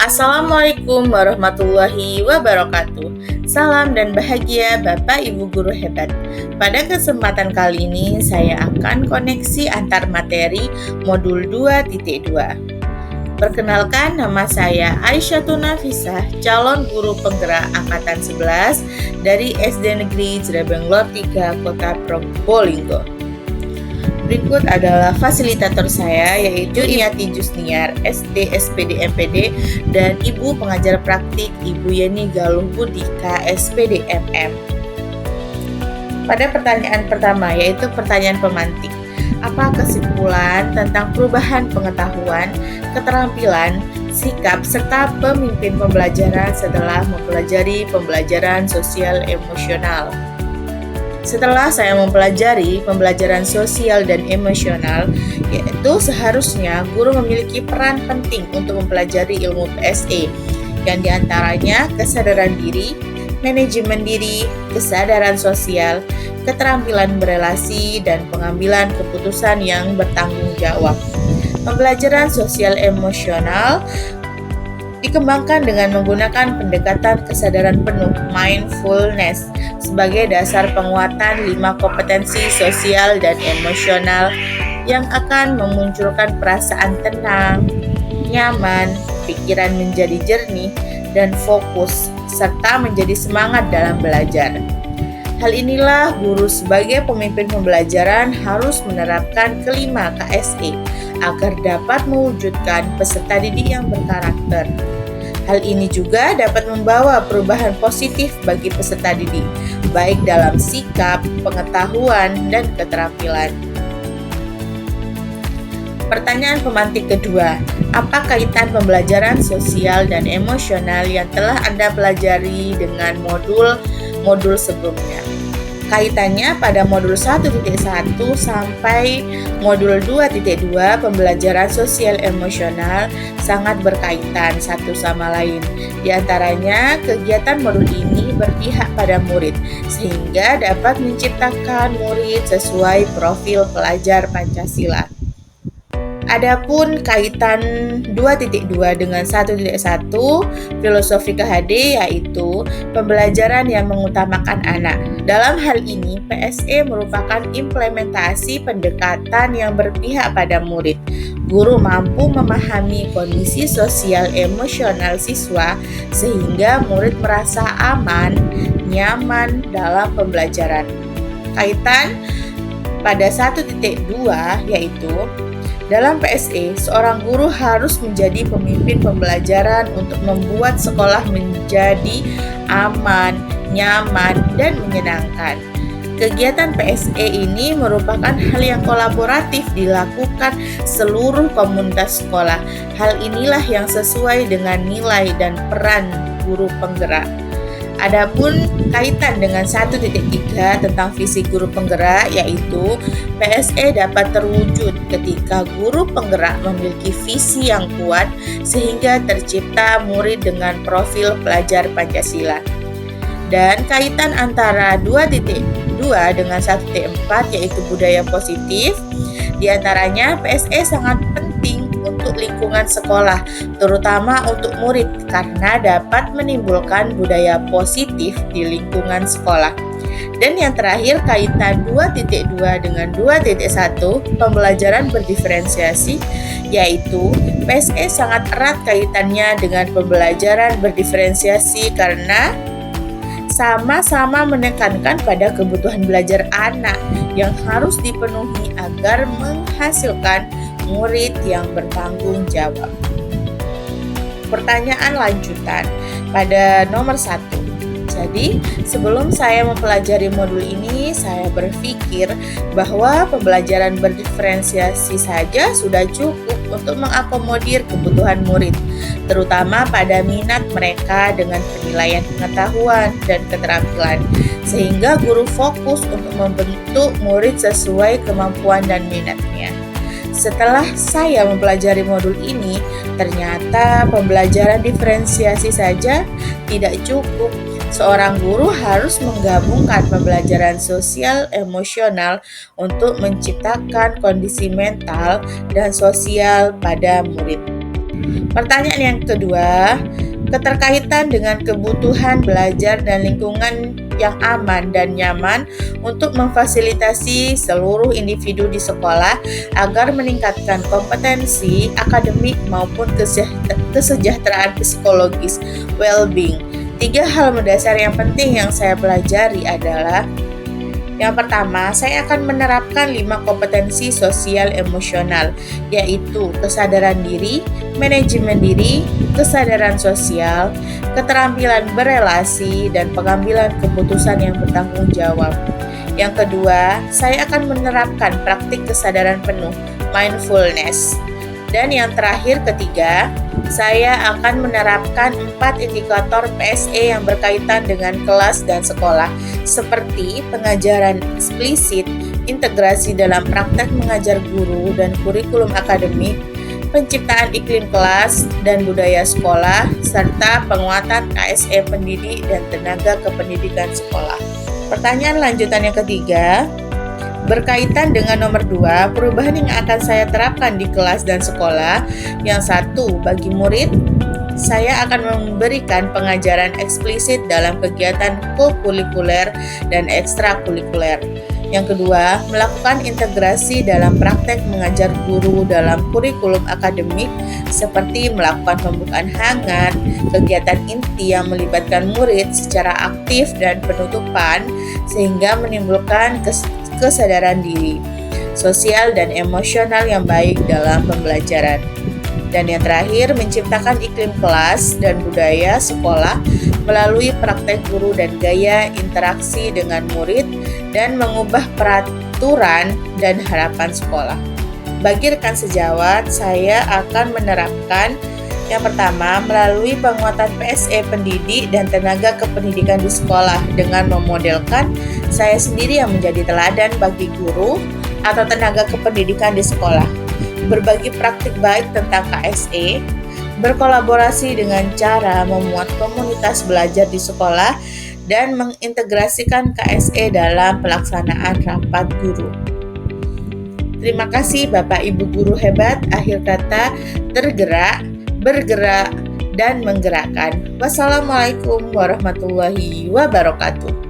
Assalamualaikum warahmatullahi wabarakatuh. Salam dan bahagia Bapak Ibu guru hebat. Pada kesempatan kali ini saya akan koneksi antar materi modul 2.2. Perkenalkan, nama saya Aisyatun Nafisah, calon guru penggerak angkatan 11 dari SD Negeri Jerebeng Lor 3 Kota Probolinggo. Berikut adalah fasilitator saya, yaitu Iyati Jusniar, SD SPD MPD, dan Ibu Pengajar Praktik Ibu Yeni Galuh Budi, KSPD MM. Pada pertanyaan pertama, yaitu pertanyaan pemantik. Apa kesimpulan tentang perubahan pengetahuan, keterampilan, sikap, serta pemimpin pembelajaran setelah mempelajari pembelajaran sosial emosional? Setelah saya mempelajari pembelajaran sosial dan emosional, yaitu seharusnya guru memiliki peran penting untuk mempelajari ilmu PSE, yang diantaranya kesadaran diri, manajemen diri, kesadaran sosial, keterampilan berelasi, dan pengambilan keputusan yang bertanggung jawab. Pembelajaran sosial emosional dikembangkan dengan menggunakan pendekatan kesadaran penuh mindfulness sebagai dasar penguatan 5 kompetensi sosial dan emosional yang akan memunculkan perasaan tenang, nyaman, pikiran menjadi jernih, dan fokus, serta menjadi semangat dalam belajar. Hal inilah guru sebagai pemimpin pembelajaran harus menerapkan kelima KSE agar dapat mewujudkan peserta didik yang berkarakter. Hal ini juga dapat membawa perubahan positif bagi peserta didik, baik dalam sikap, pengetahuan, dan keterampilan. Pertanyaan pemantik kedua, apa kaitan pembelajaran sosial dan emosional yang telah Anda pelajari dengan modul sebelumnya? Kaitannya pada modul 1.1 sampai modul 2.2 pembelajaran sosial emosional sangat berkaitan satu sama lain. Di antaranya, kegiatan modul ini berpihak pada murid sehingga dapat menciptakan murid sesuai profil pelajar Pancasila. Adapun kaitan 2.2 dengan 1.1 filosofi KHD, yaitu pembelajaran yang mengutamakan anak. Dalam hal ini, PSE merupakan implementasi pendekatan yang berpihak pada murid. Guru mampu memahami kondisi sosial emosional siswa sehingga murid merasa aman, nyaman dalam pembelajaran. Kaitan pada 1.2 yaitu dalam PSE, seorang guru harus menjadi pemimpin pembelajaran untuk membuat sekolah menjadi aman, nyaman, dan menyenangkan. Kegiatan PSE ini merupakan hal yang kolaboratif dilakukan seluruh komunitas sekolah. Hal inilah yang sesuai dengan nilai dan peran guru penggerak. Adapun kaitan dengan 1.3 tentang visi guru penggerak, yaitu PSE dapat terwujud ketika guru penggerak memiliki visi yang kuat sehingga tercipta murid dengan profil pelajar Pancasila. Dan kaitan antara 2.2 dengan 1.4 yaitu budaya positif, diantaranya PSE sangat penting untuk lingkungan sekolah, terutama untuk murid karena dapat menimbulkan budaya positif di lingkungan sekolah. Dan yang terakhir, kaitan 2.2 dengan 2.1 pembelajaran berdiferensiasi, yaitu PSE sangat erat kaitannya dengan pembelajaran berdiferensiasi karena sama-sama menekankan pada kebutuhan belajar anak yang harus dipenuhi agar menghasilkan murid yang bertanggung jawab. Pertanyaan lanjutan pada nomor 1. Jadi, sebelum saya mempelajari modul ini, saya berpikir bahwa pembelajaran berdiferensiasi saja sudah cukup untuk mengakomodir kebutuhan murid, terutama pada minat mereka dengan penilaian pengetahuan dan keterampilan, sehingga guru fokus untuk membentuk murid sesuai kemampuan dan minatnya. Setelah saya mempelajari modul ini, ternyata pembelajaran diferensiasi saja tidak cukup. Seorang guru harus menggabungkan pembelajaran sosial emosional untuk menciptakan kondisi mental dan sosial pada murid. Pertanyaan yang kedua, keterkaitan dengan kebutuhan belajar dan lingkungan yang aman dan nyaman untuk memfasilitasi seluruh individu di sekolah agar meningkatkan kompetensi akademik maupun kesejahteraan psikologis, well-being. 3 hal mendasar yang penting yang saya pelajari adalah: yang pertama, saya akan menerapkan 5 kompetensi sosial emosional, yaitu kesadaran diri, manajemen diri, kesadaran sosial, keterampilan berelasi, dan pengambilan keputusan yang bertanggung jawab. Yang kedua, saya akan menerapkan praktik kesadaran penuh, mindfulness. Dan yang terakhir, ketiga, saya akan menerapkan 4 indikator PSE yang berkaitan dengan kelas dan sekolah, seperti pengajaran eksplisit, integrasi dalam praktek mengajar guru dan kurikulum akademik, penciptaan iklim kelas dan budaya sekolah, serta penguatan KSE pendidik dan tenaga kependidikan sekolah. Pertanyaan lanjutan yang ketiga, berkaitan dengan nomor 2, perubahan yang akan saya terapkan di kelas dan sekolah. Yang satu, bagi murid, saya akan memberikan pengajaran eksplisit dalam kegiatan kokurikuler dan ekstrakurikuler. Yang kedua, melakukan integrasi dalam praktek mengajar guru dalam kurikulum akademik seperti melakukan pembukaan hangat, kegiatan inti yang melibatkan murid secara aktif dan penutupan sehingga menimbulkan kesadaran diri, sosial dan emosional yang baik dalam pembelajaran. Dan yang terakhir, menciptakan iklim kelas dan budaya sekolah melalui praktek guru dan gaya interaksi dengan murid dan mengubah peraturan dan harapan sekolah. Bagi rekan sejawat, saya akan menerapkan yang pertama, melalui penguatan PSE pendidik dan tenaga kependidikan di sekolah dengan memodelkan saya sendiri yang menjadi teladan bagi guru atau tenaga kependidikan di sekolah, berbagi praktik baik tentang KSE, berkolaborasi dengan cara memuat komunitas belajar di sekolah, dan mengintegrasikan KSE dalam pelaksanaan rapat guru. Terima kasih Bapak Ibu guru hebat. Akhir kata, tergerak, bergerak, dan menggerakkan. Wassalamualaikum warahmatullahi wabarakatuh.